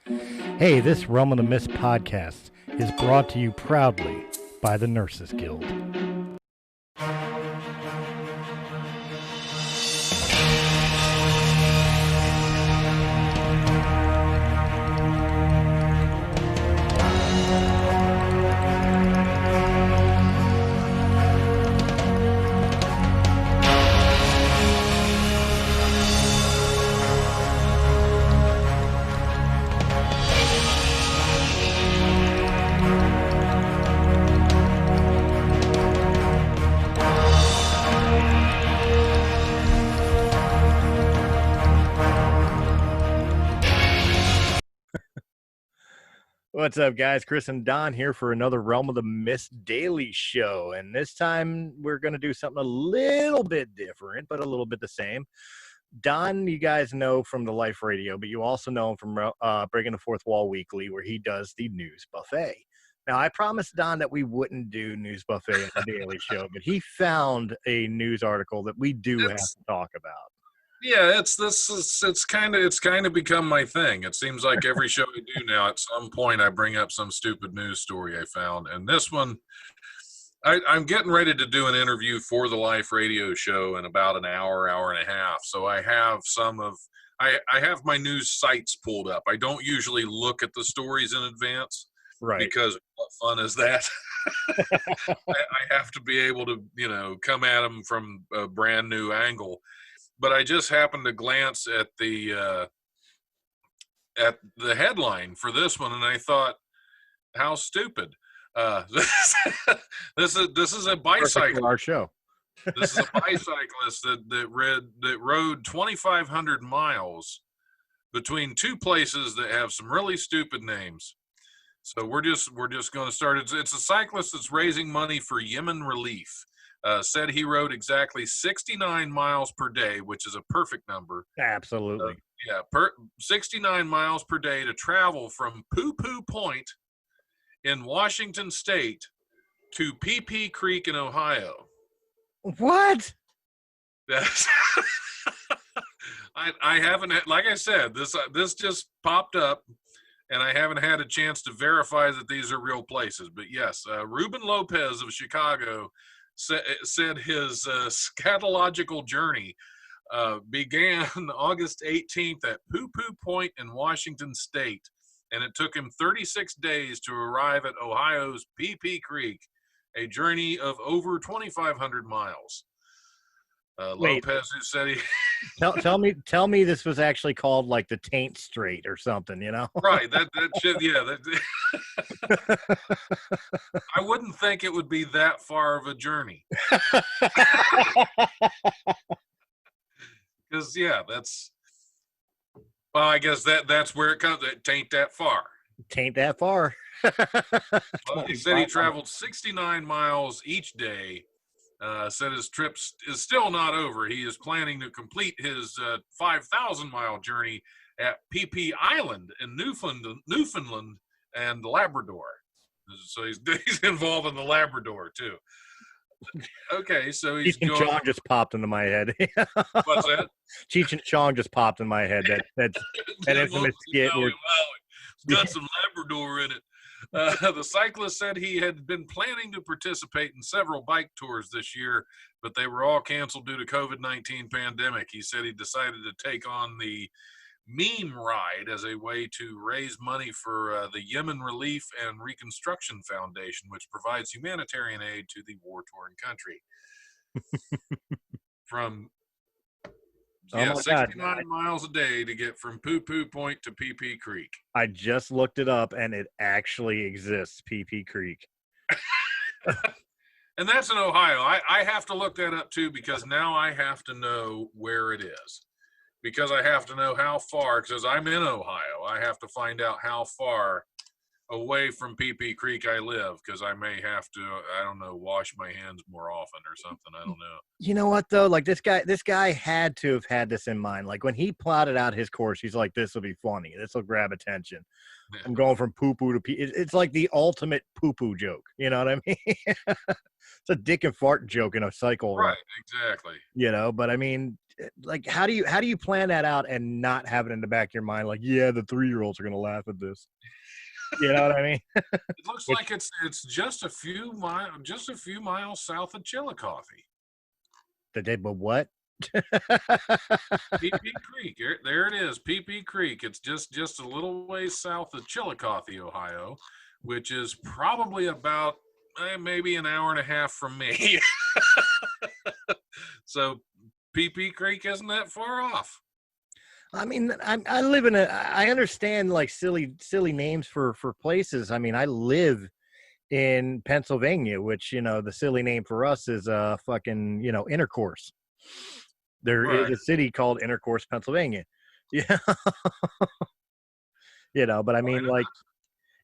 Hey, this Realm of the Mist podcast is brought to you proudly by the Nurses Guild. What's up, guys? Chris and Don here for another Realm of the Mist daily show. And this time we're going to do something a little bit different, but a little bit the same. Don, you guys know from the Life Radio, but you also know him from Breaking the Fourth Wall Weekly, where he does the News Buffet. Now, I promised Don that we wouldn't do News Buffet on the daily show, but he found a news article that we do have to talk about. Yeah, it's kind of become my thing. It seems like every show I do now, at some point, I bring up some stupid news story I found, and this one, I'm getting ready to do an interview for the Life Radio show in about an hour and a half. So I have I have my news sites pulled up. I don't usually look at the stories in advance, Right? Because what fun is that? I have to be able to, come at them from a brand new angle. But I just happened to glance at the headline for this one, and I thought, how stupid! This is a bicycle. Our show. This is a bicyclist that rode 2,500 miles between two places that have some really stupid names. So we're just going to start. It's a cyclist that's raising money for Yemen relief. Said he rode exactly 69 miles per day, which is a perfect number. Absolutely. 69 miles per day to travel from Poo Poo Point in Washington State to PP Creek in Ohio. What? I haven't, like I said, this just popped up, and I haven't had a chance to verify that these are real places. But yes, Ruben Lopez of Chicago said his scatological journey began August 18th at Poo Poo Point in Washington State, and it took him 36 days to arrive at Ohio's PP Creek, a journey of over 2,500 miles. Lopez, who said he tell me this was actually called like the Taint Strait or something, Right, that shit, yeah. I wouldn't think it would be that far of a journey. Because I guess that's where it comes. It ain't that far. Taint that far. Well, he said he traveled 69 miles each day. Said his trip is still not over. He is planning to complete his 5,000-mile journey at PP Island in Newfoundland and Labrador. So he's involved in the Labrador too. Okay, so he's Cheech and Chong just popped into my head. What's that? Cheech and Chong just popped in my head. That infamous skit. It's got some Labrador in it. The cyclist said he had been planning to participate in several bike tours this year, but they were all canceled due to COVID-19 pandemic. He said he decided to take on the meme ride as a way to raise money for the Yemen Relief and Reconstruction Foundation, which provides humanitarian aid to the war-torn country. From 69 miles a day to get from Poo Poo Point to PP Creek. I just looked it up, and it actually exists, PP Creek. And that's in Ohio. I have to look that up, too, because now I have to know where it is. Because I have to know how far, because I'm in Ohio, I have to find out how far away from PP Creek I live, because I may have to, I don't know, wash my hands more often or something. I don't know. You know what, though? Like, this guy had to have had this in mind. Like, when he plotted out his course, he's like, this will be funny. This will grab attention. Yeah. I'm going from poo-poo to pee. It's like the ultimate poo-poo joke. You know what I mean? It's a dick and fart joke in a cycle. Right, exactly. But I mean, like, how do you plan that out and not have it in the back of your mind? Like, yeah, the 3-year-olds are going to laugh at this. You know what I mean? It looks like it's just a few miles south of Chillicothe. But what? PP Creek. There it is. PP Creek. It's just a little ways south of Chillicothe, Ohio, which is probably about maybe an hour and a half from me. So PP Creek isn't that far off. I mean, I live in I understand like silly names for places. I mean, I live in Pennsylvania, which, the silly name for us is fucking, Intercourse. There is a city called Intercourse, Pennsylvania. Yeah. But I mean, like,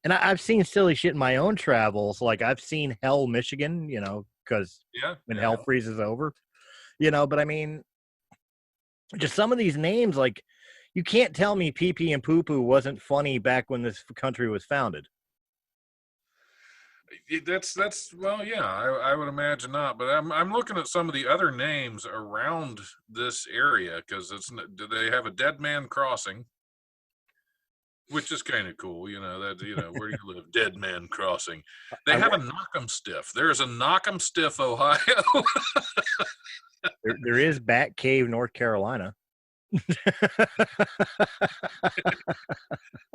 and I've seen silly shit in my own travels. Like, I've seen Hell, Michigan, because when hell freezes over, but I mean, just some of these names, like, you can't tell me pee pee and poo poo wasn't funny back when this country was founded. That's well, yeah, I would imagine not. But I'm looking at some of the other names around this area because they have a Dead Man Crossing, which is kind of cool. Where do you live? Dead Man Crossing. They have a Knock'em-Stiff. There's a Knock'em-Stiff, Ohio. there is Bat Cave, North Carolina.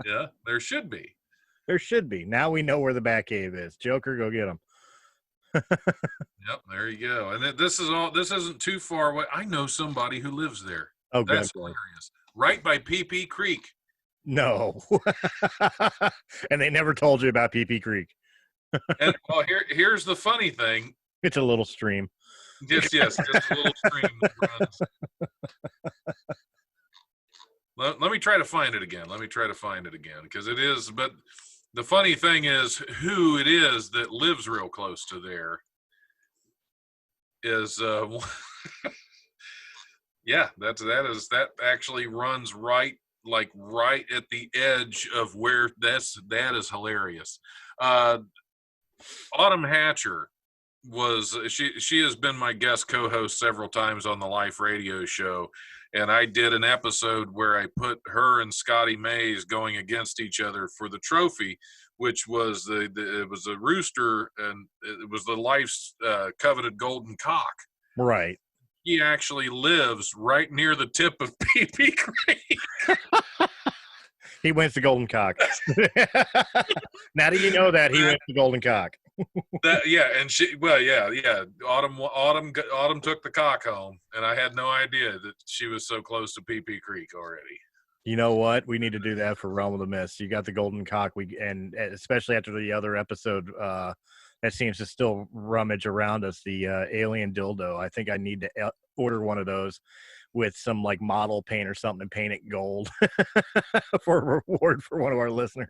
Yeah, there should be. There should be. Now we know where the Bat Cave is. Joker, go get him. Yep, there you go. And this isn't too far away. I know somebody who lives there. Oh, that's good. Hilarious. Right by PP Creek. No. And they never told you about PP Creek. And here's the funny thing. It's a little stream. Yes, just a little stream that runs. Let me try to find it again. Because it is, but the funny thing is who it is that lives real close to there is, yeah, that actually runs right at the edge of where that is hilarious. Autumn Hatcher she has been my guest co-host several times on the Life Radio show. And I did an episode where I put her and Scotty Mays going against each other for the trophy, which was it was a rooster, and it was the Life's coveted golden cock. Right. He actually lives right near the tip of PP Creek. He wins the golden cock. Now that you know that, he wins the golden cock. And Autumn took the cock home, and I had no idea that she was so close to PP Creek already. You know what? We need to do that for Realm of the Mist. You got the golden cock, and especially after the other episode that seems to still rummage around us, the alien dildo. I think I need to order one of those with some like model paint or something and paint it gold for a reward for one of our listeners.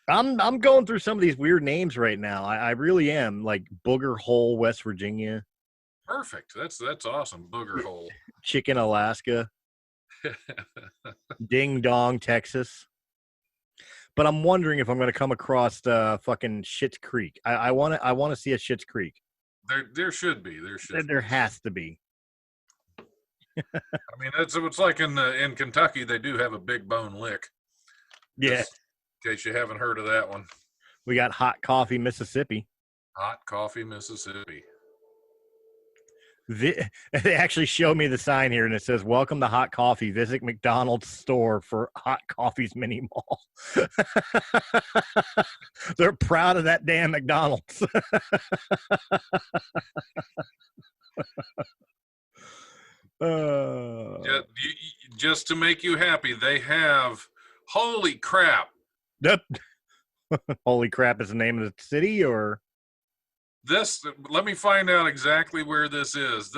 I'm going through some of these weird names right now. I really am, like Booger Hole, West Virginia. Perfect. That's awesome. Booger Hole. Chicken, Alaska. Ding Dong, Texas. But I'm wondering if I'm going to come across fucking Schitt's Creek. I want to see a Schitt's Creek. There should be. There has to be. I mean, it's like in Kentucky, they do have a Big Bone Lick. Yeah. Just in case you haven't heard of that one. We got Hot Coffee, Mississippi. Hot Coffee, Mississippi. They actually show me the sign here, and it says, "Welcome to Hot Coffee. Visit McDonald's store for Hot Coffee's mini mall." They're proud of that damn McDonald's. Just to make you happy, they have Holy Crap. Yep. Holy Crap is the name of the city, or let me find out exactly where this is.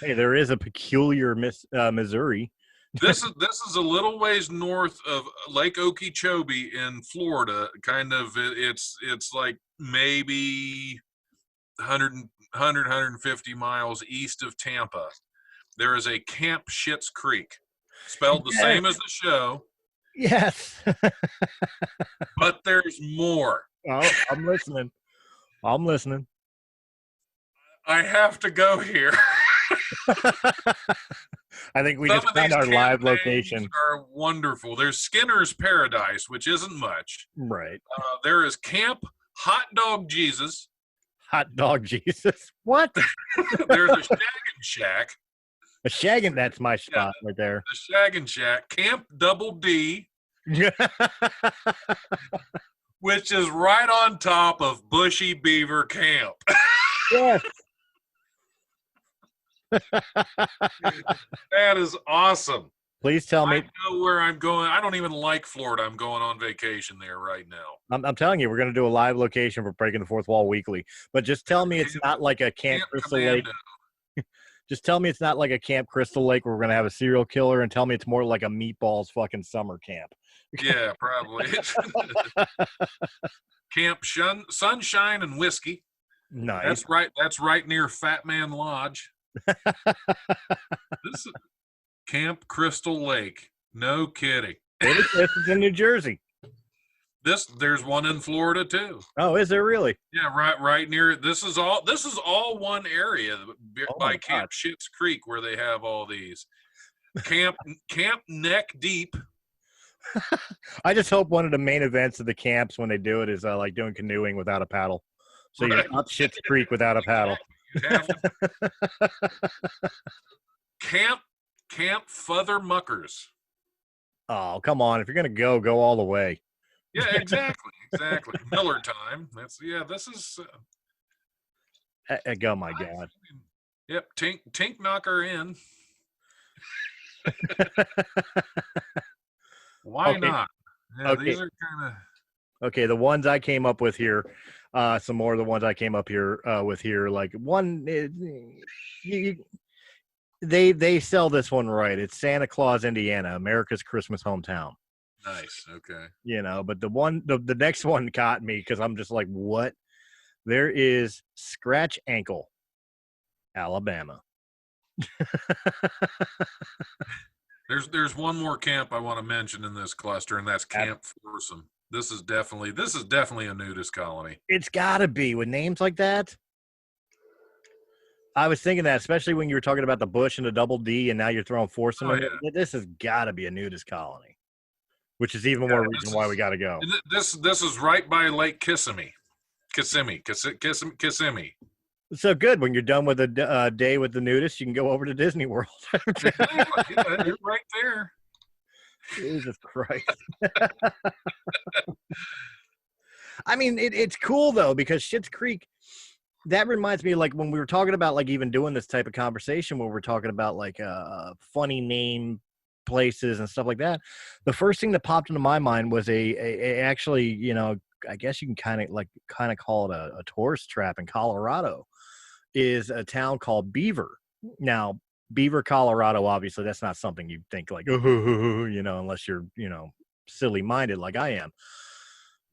Hey, there is a Peculiar, Missouri. This is a little ways north of Lake Okeechobee in Florida. Kind of, it's like maybe 150 miles east of Tampa. There is a Camp Schitt's Creek, spelled the same as the show. Yes. But there's more. Oh, I'm listening. I have to go here. I think we Some just of found these our camp live names location. are wonderful. There's Skinner's Paradise, which isn't much. Right. There is Camp Hot Dog Jesus. Hot dog Jesus. What? There's a Shaggin' Shack. A shaggin', that's my spot right there. The Shaggin' Shack. Camp Double D, which is right on top of Bushy Beaver Camp. Yes. That is awesome. Please tell me. I know where I'm going. I don't even like Florida. I'm going on vacation there right now. I'm telling you, we're going to do a live location for Breaking the Fourth Wall weekly. But just tell me it's not like a Camp Crystal Lake. Just tell me it's not like a Camp Crystal Lake where we're going to have a serial killer, and tell me it's more like a Meatballs fucking summer camp. Yeah, probably. Camp Sunshine and Whiskey. Nice. That's right near Fat Man Lodge. This is Camp Crystal Lake. No kidding. This is in New Jersey. There's one in Florida too. Oh, is there really? Yeah, right near it. This is all one area by Camp Schitt's Creek where they have all these. Camp Neck Deep. I just hope one of the main events of the camps when they do it is like doing canoeing without a paddle. So you're up Schitt's Creek without a paddle. Camp Feather Muckers. Oh, come on. If you're going to go all the way. Yeah, exactly. Miller time. This is. Oh, my God. Yep, Tink Knocker in. Why not? Yeah, okay. These are kind of. Okay, the ones I came up with here, some more of the ones I came up here with here, like one, they sell this one right. It's Santa Claus, Indiana, America's Christmas hometown. Nice. Okay. But the next one caught me because I'm just like, what? There is Scratch Ankle, Alabama. There's one more camp I want to mention in this cluster, and that's Camp Foursome. This is definitely a nudist colony. It's got to be with names like that. I was thinking that, especially when you were talking about the Bush and the Double D, and now you're throwing Foursome in. Yeah. This has got to be a nudist colony, which is even more reason why we got to go. This is right by Lake Kissimmee. So good. When you're done with a day with the nudists, you can go over to Disney World. Yeah, you're right there. Jesus Christ. I mean, it's cool, though, because Schitt's Creek, that reminds me, like, when we were talking about, like, even doing this type of conversation where we're talking about, like, funny name places and stuff like that, the first thing that popped into my mind was actually, you know, I guess you can kind of call it a tourist trap in Colorado, is a town called Beaver. Now, Beaver, Colorado, obviously, that's not something you think like, you know, unless you're, you know, silly-minded like I am.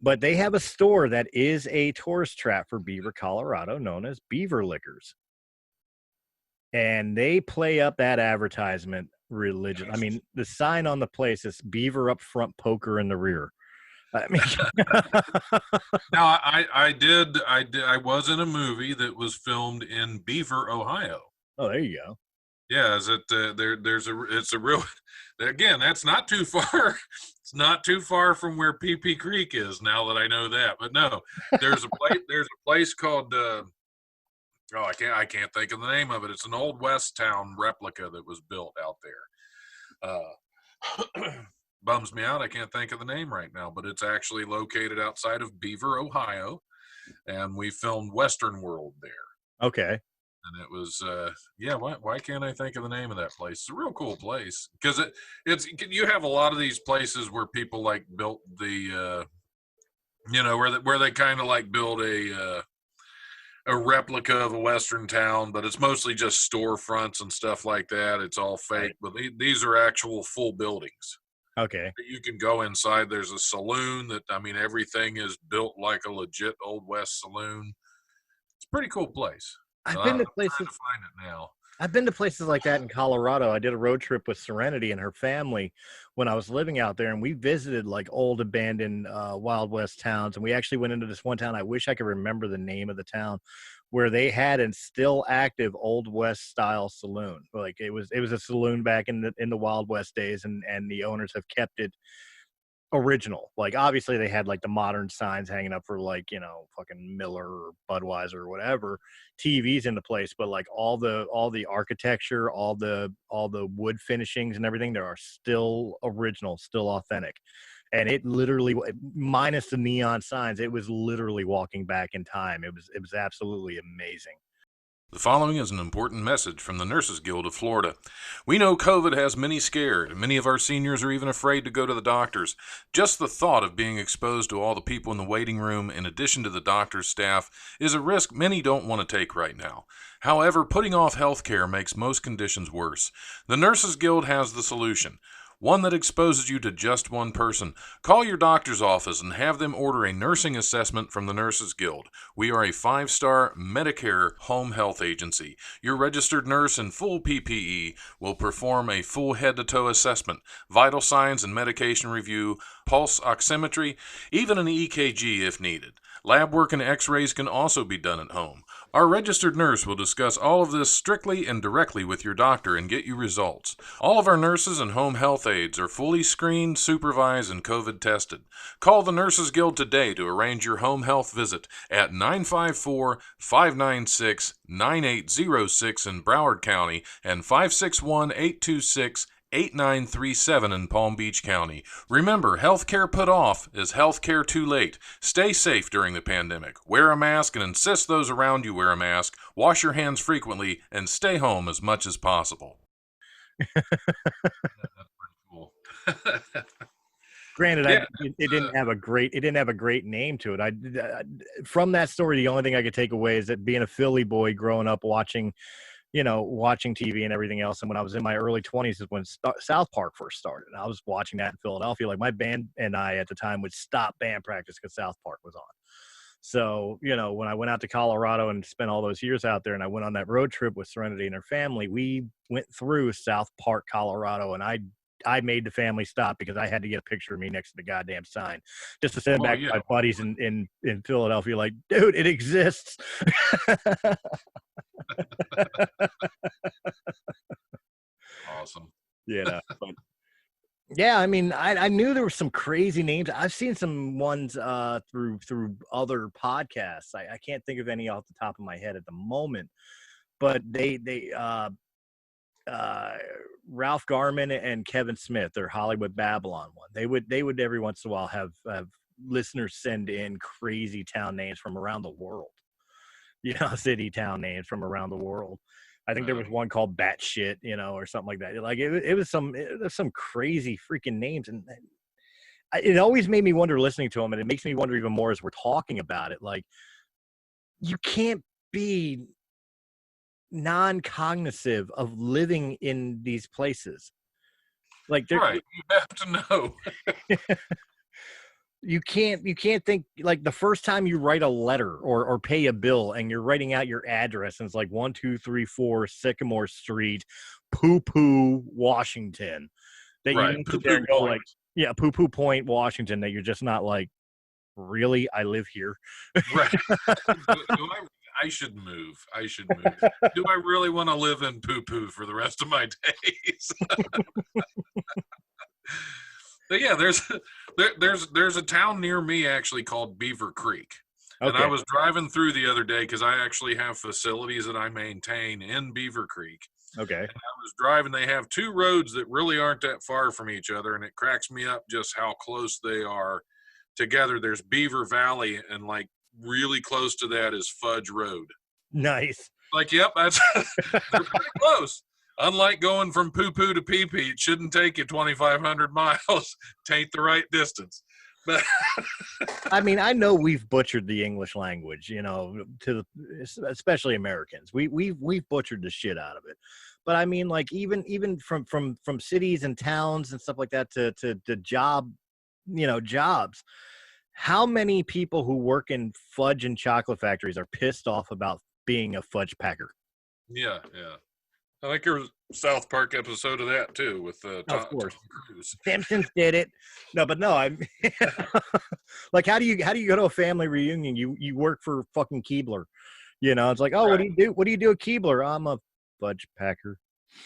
But they have a store that is a tourist trap for Beaver, Colorado, known as Beaver Liquors. And they play up that advertisement religion. I mean, the sign on the place is Beaver up front, poker in the rear. I mean, now I was in a movie that was filmed in Beaver, Ohio. Oh, there you go. Yeah, it's a real, again, that's not too far. It's not too far from where PP Creek is, now that I know that. But no, there's a place called I can't think of the name of it. It's an old West Town replica that was built out there. Bums me out. I can't think of the name right now, but it's actually located outside of Beaver, Ohio, and we filmed Western World there. Okay. And it was, why can't I think of the name of that place? It's a real cool place because it's you have a lot of these places where people like built the, where they kind of like build a replica of a Western town, but it's mostly just storefronts and stuff like that. It's all fake, but these are actual full buildings. Okay. You can go inside. There's a saloon everything is built like a legit Old West saloon. It's a pretty cool place. I've been to places. I'm trying to find it now. I've been to places like that in Colorado. I did a road trip with Serenity and her family when I was living out there, and we visited like old abandoned Wild West towns. And we actually went into this one town. I wish I could remember the name of the town, where they had a still active Old West style saloon. Like it was a saloon back in the Wild West days, and the owners have kept it original. Like obviously they had like the modern signs hanging up for like, you know, fucking Miller or Budweiser or whatever, TVs in the place, but like all the architecture, all the wood finishings and everything there are still original, still authentic. And it literally, minus the neon signs, it was literally walking back in time. It was absolutely amazing. The following is an important message from the Nurses Guild of Florida. We know COVID has many scared, and many of our seniors are even afraid to go to the doctors. Just the thought of being exposed to all the people in the waiting room, in addition to the doctor's staff, is a risk many don't want to take right now. However, putting off health care makes most conditions worse. The Nurses Guild has the solution. One that exposes you to just one person. Call your doctor's office and have them order a nursing assessment from the Nurses Guild. We are a 5-star Medicare home health agency. Your registered nurse in full PPE will perform a full head-to-toe assessment, vital signs and medication review, pulse oximetry, even an EKG if needed. Lab work and x-rays can also be done at home. Our registered nurse will discuss all of this strictly and directly with your doctor and get you results. All of our nurses and home health aides are fully screened, supervised, and COVID tested. Call the Nurses Guild today to arrange your home health visit at 954-596-9806 in Broward County and 561-826-8937 in Palm Beach County. Remember, healthcare put off is healthcare too late. Stay safe during the pandemic. Wear a mask and insist those around you wear a mask. Wash your hands frequently and stay home as much as possible. That's pretty cool. Granted, yeah, it didn't have a great name to it. From that story, the only thing I could take away is that being a Philly boy growing up watching TV and everything else. And when I was in my early 20s is when South Park first started. I was watching that in Philadelphia. Like my band and I at the time would stop band practice because South Park was on. So, you know, when I went out to Colorado and spent all those years out there and I went on that road trip with Serenity and her family, we went through South Park, Colorado, and I made the family stop because I had to get a picture of me next to the goddamn sign just to send back to my buddies in Philadelphia like, dude, it exists. Awesome. Yeah, but yeah, I mean, I knew there were some crazy names. I've seen some ones through other podcasts. I can't think of any off the top of my head at the moment, but they Ralph Garman and Kevin Smith, their Hollywood Babylon one. They would every once in a while have listeners send in crazy town names from around the world. You know, city town names from around the world. I think there was one called Batshit, you know, or something like that. Like it was some crazy freaking names, and it always made me wonder listening to them, and it makes me wonder even more as we're talking about it. Like, you can't be non-cognitive of living in these places. Like, right, you have to know. You can't think, like, the first time you write a letter or pay a bill and you're writing out your address and it's like 1234 Sycamore Street, Poo-Poo, Washington, that right. you sit there and go like, yeah, Poo-Poo Point, Washington, that you're just not like, really, I live here. Right. I should move. Do I really want to live in Poo-Poo for the rest of my days? But yeah, there's a town near me actually called Beaver Creek. Okay. And I was driving through the other day because I actually have facilities that I maintain in Beaver Creek. Okay. And I was driving. They have two roads that really aren't that far from each other, and it cracks me up just how close they are together. There's Beaver Valley, and like really close to that is Fudge Road. Nice. Like, yep, they're pretty close. Unlike going from Poo-Poo to Pee-Pee, it shouldn't take you 2,500 miles. Tain't the right distance. But I mean, I know we've butchered the English language, you know, especially Americans. We've butchered the shit out of it. But I mean, like, even from cities and towns and stuff like that to jobs. How many people who work in fudge and chocolate factories are pissed off about being a fudge packer? Yeah. I think there was a South Park episode of that too with Tom Cruise. Simpsons did it. No, I'm like, how do you go to a family reunion? You work for fucking Keebler, You know, it's like, oh, what do Right. you do? What do you do at Keebler? I'm a fudge packer.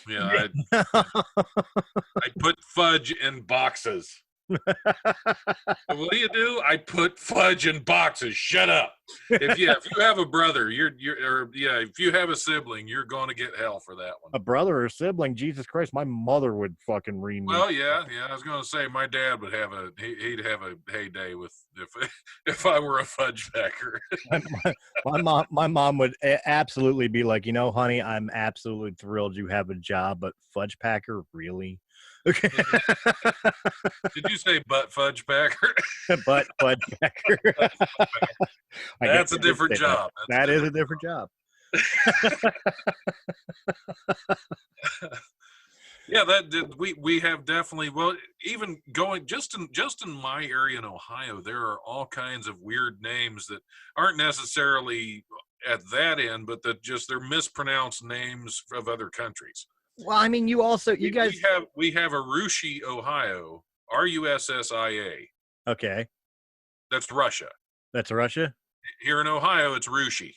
Yeah, I put fudge in boxes. What do? I put fudge in boxes. Shut up. If you have a brother, if you have a sibling, you're going to get hell for that one. A brother or sibling, Jesus Christ, my mother would fucking read me. Well, yeah. I was going to say my dad would have he'd have a heyday with if I were a fudge packer. My mom would absolutely be like, you know, honey, I'm absolutely thrilled you have a job, but fudge packer, really? Okay. Did you say butt fudge packer? But fudge packer. That's a different job. That is a different job. Yeah, we have definitely, well, even going just in my area in Ohio, there are all kinds of weird names that aren't necessarily at that end, but that just they're mispronounced names of other countries. Well, I mean, you guys we have Arushi, Ohio, Russia. Okay. That's Russia. That's Russia? Here in Ohio, it's Rushi.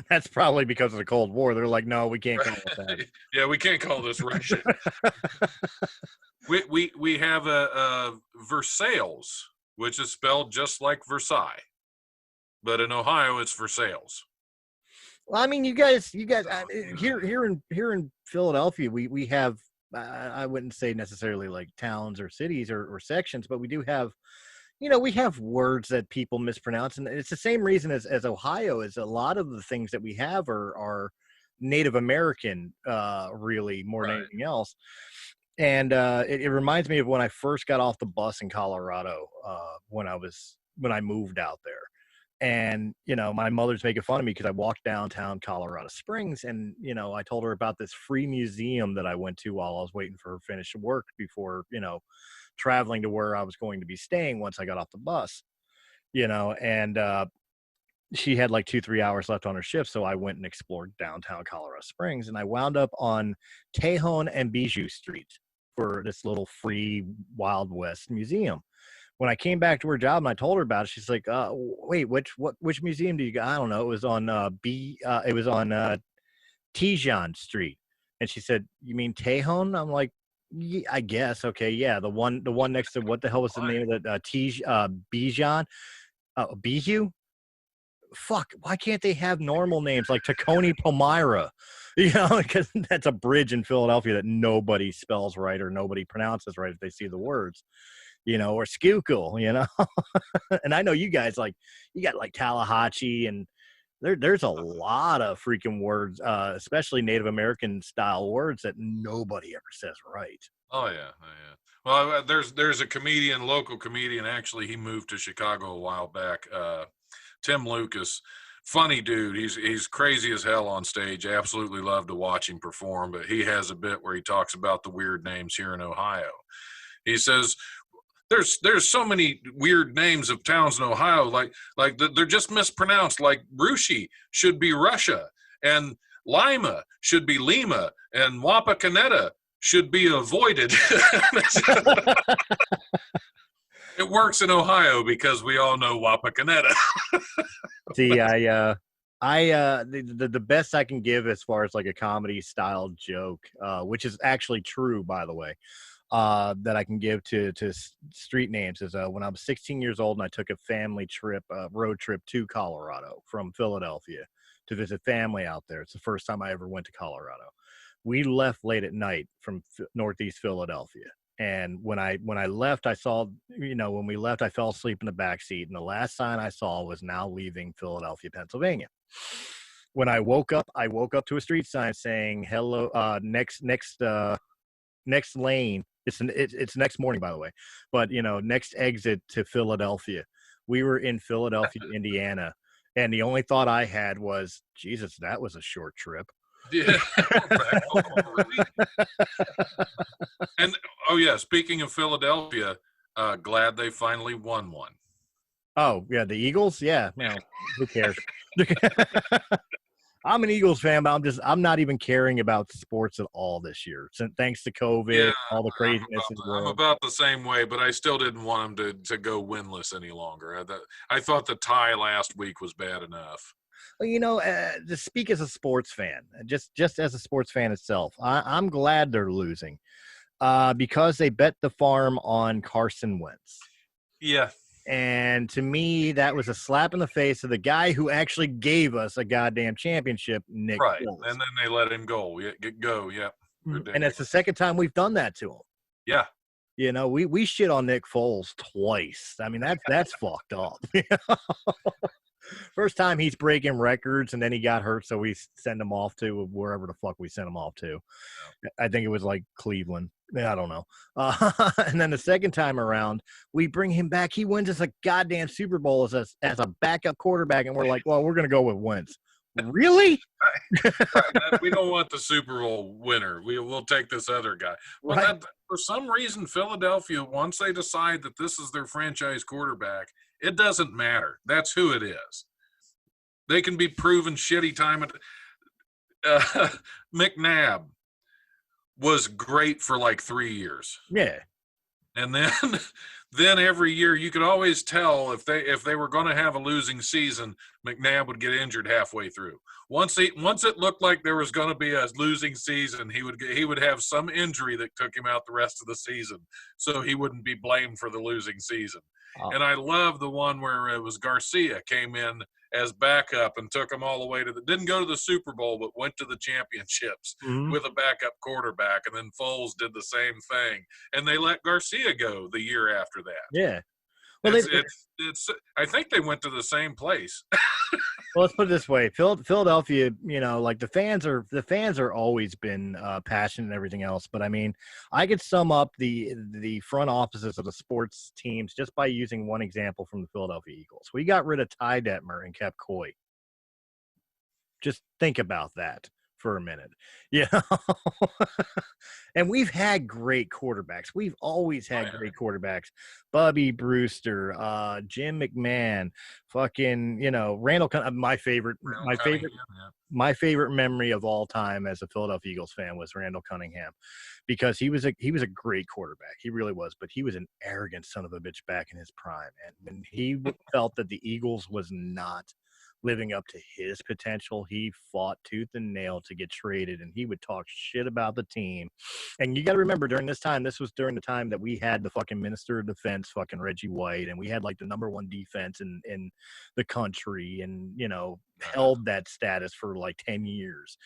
That's probably because of the Cold War. They're like, no, we can't call it that. Yeah, we can't call this Russia. we have a Versailles, which is spelled just like Versailles, but in Ohio it's Versailles. Well, I mean, you guys, here in Philadelphia, we have I wouldn't say necessarily like towns or cities or sections, but we do have, you know, we have words that people mispronounce, and it's the same reason as Ohio is. A lot of the things that we have are Native American, really more than anything else. And it reminds me of when I first got off the bus in Colorado, when I moved out there. And, you know, my mother's making fun of me because I walked downtown Colorado Springs, and, you know, I told her about this free museum that I went to while I was waiting for her to finish work before, you know, traveling to where I was going to be staying once I got off the bus, you know, and she had like 2-3 hours left on her shift. So I went and explored downtown Colorado Springs, and I wound up on Tejon and Bijou Street for this little free Wild West museum. When I came back to her job and I told her about it, she's like, wait, which museum do you got? I don't know. It was on Tejon Street. And she said, you mean Tejon? I'm like, yeah, I guess. Okay. Yeah. The one next to, what the hell was the name of that? Bijan? Bijou? Fuck. Why can't they have normal names like Tacony Palmyra? You know, because that's a bridge in Philadelphia that nobody spells right or nobody pronounces right if they see the words. You know, or Schuylkill, you know. And I know you guys, like, you got like Tallahatchie, and there's a lot of freaking words, especially Native American style words that nobody ever says right. Oh yeah. Well, there's a local comedian. Actually, he moved to Chicago a while back. Tim Lucas, funny dude. He's crazy as hell on stage. I absolutely love to watch him perform. But he has a bit where he talks about the weird names here in Ohio. He says, There's so many weird names of towns in Ohio, like they're just mispronounced. Like Rushi should be Russia, and Lima should be Lima, and Wapakoneta should be avoided. It works in Ohio because we all know Wapakoneta. See, the best I can give as far as like a comedy style joke, which is actually true, by the way, that I can give to street names is when I was 16 years old and I took a family trip, road trip to Colorado from Philadelphia to visit family out there. It's the first time I ever went to Colorado. We left late at night from Northeast Philadelphia. And when I left, I saw, you know, when we left, I fell asleep in the back seat. And the last sign I saw was now leaving Philadelphia, Pennsylvania. When I woke up to a street sign saying, hello, next lane. It's next morning, by the way, but you know, next exit to Philadelphia. We were in Philadelphia, Indiana, and the only thought I had was, Jesus, that was a short trip. Yeah. And oh yeah, speaking of Philadelphia, glad they finally won one. Oh yeah, the Eagles. Yeah, well, who cares? I'm an Eagles fan, but I'm not even caring about sports at all this year. So, thanks to COVID, all the craziness in the world. I'm about the same way, but I still didn't want them to go winless any longer. I thought the tie last week was bad enough. Well, to speak as a sports fan, just as a sports fan itself, I'm glad they're losing because they bet the farm on Carson Wentz. Yeah. And to me, that was a slap in the face of the guy who actually gave us a goddamn championship, Nick Right. Foles. And then they let him go. Yeah. And it's the second time we've done that to him. Yeah. We shit on Nick Foles twice. I mean, that's fucked up. First time he's breaking records, and then he got hurt, so we send him off to wherever the fuck we sent him off to. I think it was like Cleveland. I don't know. And then the second time around, we bring him back. He wins us a goddamn Super Bowl as a backup quarterback, and we're like, well, we're going to go with Wentz. Really? Right. We don't want the Super Bowl winner. We'll take this other guy. But Right. For some reason, Philadelphia, once they decide that this is their franchise quarterback, it doesn't matter. That's who it is. They can be proven shitty time. McNabb was great for like 3 years. Yeah. And then every year you could always tell if they were going to have a losing season, McNabb would get injured halfway through. Once it looked like there was going to be a losing season, he would have some injury that took him out the rest of the season, so he wouldn't be blamed for the losing season. Oh. And I love the one where it was Garcia came in as backup and took them all the way didn't go to the Super Bowl, but went to the championships with a backup quarterback. And then Foles did the same thing. And they let Garcia go the year after that. Yeah. Well, I think they went to the same place. Well, let's put it this way. Philadelphia, like the fans are always been passionate and everything else. But I mean, I could sum up the front offices of the sports teams just by using one example from the Philadelphia Eagles. We got rid of Ty Detmer and kept Coy. Just think about that for a minute. And we've had great quarterbacks. We've always had great quarterbacks. Bubby Brewster, Jim McMahon, fucking, Randall, my favorite memory of all time as a Philadelphia Eagles fan was Randall Cunningham, because he was a great quarterback. He really was, but he was an arrogant son of a bitch back in his prime. And when he felt that the Eagles was not living up to his potential, he fought tooth and nail to get traded, and he would talk shit about the team. And you got to remember, this was during the time that we had the fucking Minister of Defense, fucking Reggie White, and we had like the #1 defense in the country, and held that status for like 10 years.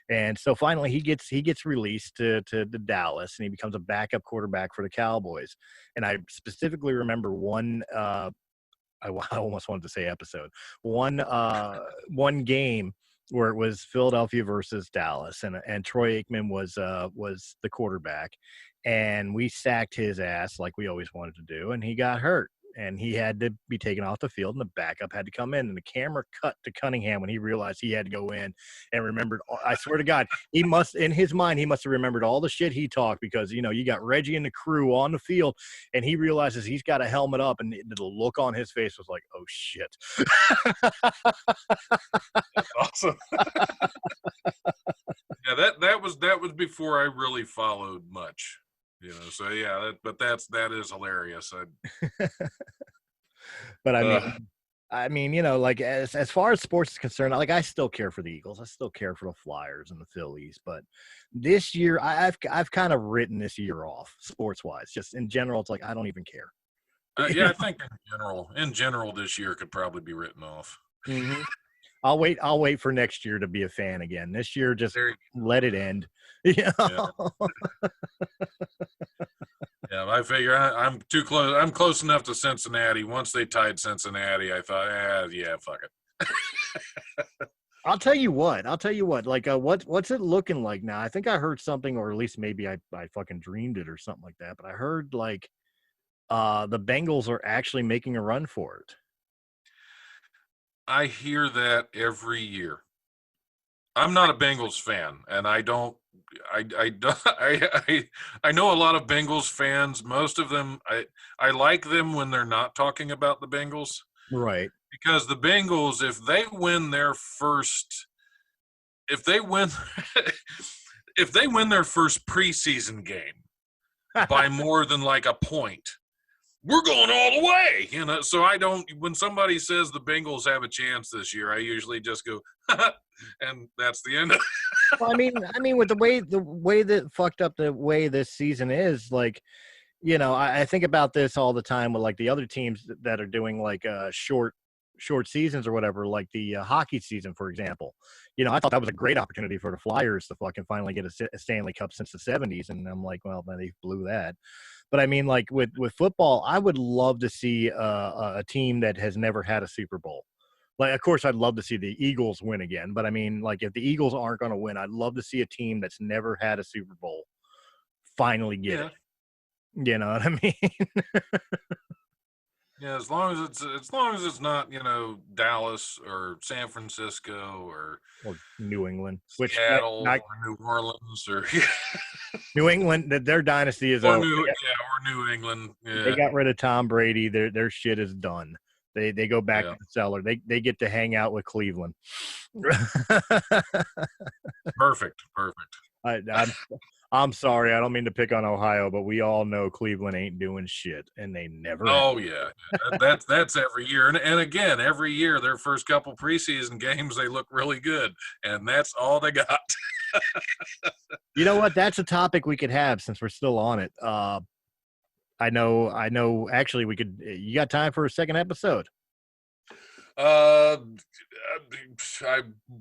And so finally he gets released to Dallas, and he becomes a backup quarterback for the Cowboys. And I specifically remember one I almost wanted to say episode. One game where it was Philadelphia versus Dallas, and Troy Aikman was the quarterback, and we sacked his ass like we always wanted to do, and he got hurt, and he had to be taken off the field, and the backup had to come in, and the camera cut to Cunningham when he realized he had to go in, and remembered, I swear to God, in his mind, he must have remembered all the shit he talked, because, you got Reggie and the crew on the field, and he realizes he's got a helmet up, and the look on his face was like, oh shit. That's awesome. Yeah, that was before I really followed much. So yeah, that is hilarious. But I mean, like as far as sports is concerned, like I still care for the Eagles. I still care for the Flyers and the Phillies. But this year, I've kind of written this year off sports wise. Just in general, it's like I don't even care. Yeah, I think in general, this year could probably be written off. Mm-hmm. I'll wait for next year to be a fan again. This year, just let it end. Yeah. Yeah, I figure I'm too close. I'm close enough to Cincinnati. Once they tied Cincinnati, I thought, yeah, fuck it. I'll tell you what. Like, what's it looking like now? I think I heard something, or at least maybe I fucking dreamed it or something like that. But I heard like the Bengals are actually making a run for it. I hear that every year. I'm not a Bengals fan, and I know a lot of Bengals fans. Most of them, I like them when they're not talking about the Bengals. Right. Because the Bengals, if they win their first preseason game by more than like a point, we're going all the way, so I don't, when somebody says the Bengals have a chance this year, I usually just go and that's the end of it. Well, I mean with the way that fucked up the way this season is, like, I think about this all the time with like the other teams that are doing like short seasons or whatever, like the hockey season, for example. I thought that was a great opportunity for the Flyers to fucking finally get a Stanley Cup since the 70s. And I'm like, well, they blew that. But I mean, like with football, I would love to see a team that has never had a Super Bowl. Like, of course, I'd love to see the Eagles win again. But I mean, like, if the Eagles aren't going to win, I'd love to see a team that's never had a Super Bowl finally get it. You know what I mean? Yeah, as long as it's not, Dallas or San Francisco or New England, Seattle or New Orleans or New England, their dynasty is or over. or New England. Yeah. They got rid of Tom Brady. Their shit is done. They go back to the cellar. They get to hang out with Cleveland. Perfect. I'm sorry. I don't mean to pick on Ohio, but we all know Cleveland ain't doing shit, and they never. Oh yeah, that's every year, and again, every year their first couple preseason games they look really good, and that's all they got. You know what? That's a topic we could have since we're still on it. I know. Actually, we could. You got time for a second episode? I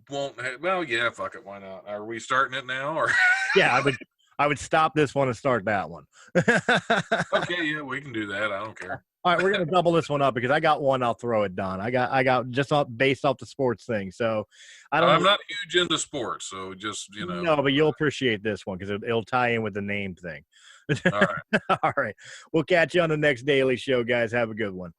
won't. Well, yeah, fuck it. Why not? Are we starting it now? Or yeah, I would stop this one and start that one. Okay, yeah, we can do that. I don't care. All right, we're gonna double this one up because I got one. I'll throw it, Don. I got just based off the sports thing. So I'm not huge into sports, so just No, but you'll appreciate this one because it'll tie in with the name thing. All right. All right. We'll catch you on the next Daily Show, guys. Have a good one.